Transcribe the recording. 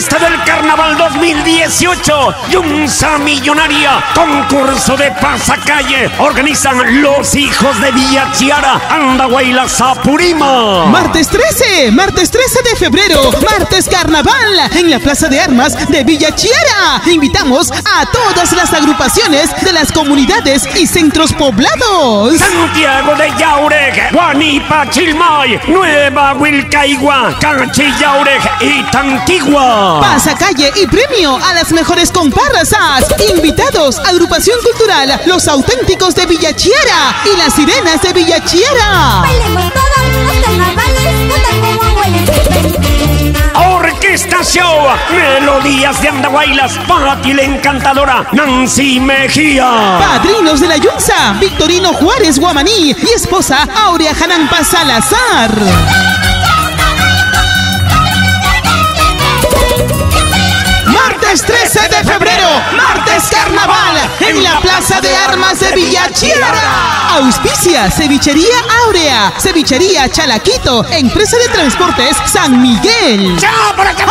Fiesta del Carnaval 2018, Yunza Millonaria, concurso de pasacalle, organizan los hijos de Villa Chiara, Andahuayla, Sapurima. Martes 13 de febrero, martes carnaval, en la Plaza de Armas de Villa Chiara. Invitamos a todas las agrupaciones de las comunidades y centros poblados. Santiago de Yaureg, Guanipa, Chilmay, Nueva Huilcaigua, Cachillaureg y Tanquigua. Pasacalle y premio a las mejores comparsas. Invitados, agrupación cultural Los Auténticos de Villa Chiara y las Sirenas de Villa Chiara. Bailemos todos los carnavales, canta como abuelas. Orquesta Show, melodías de Andahuaylas, Pati la Encantadora, Nancy Mejía. Padrinos de la Yunza, Victorino Juárez Guamaní y esposa Aurea Janampa Salazar. Martes 13 de febrero, martes carnaval, en la Plaza de Armas de Villa Chiara. Auspicia Cevichería Aurea, Cevichería Chalaquito, Empresa de Transportes San Miguel. ¡Chao, por acá!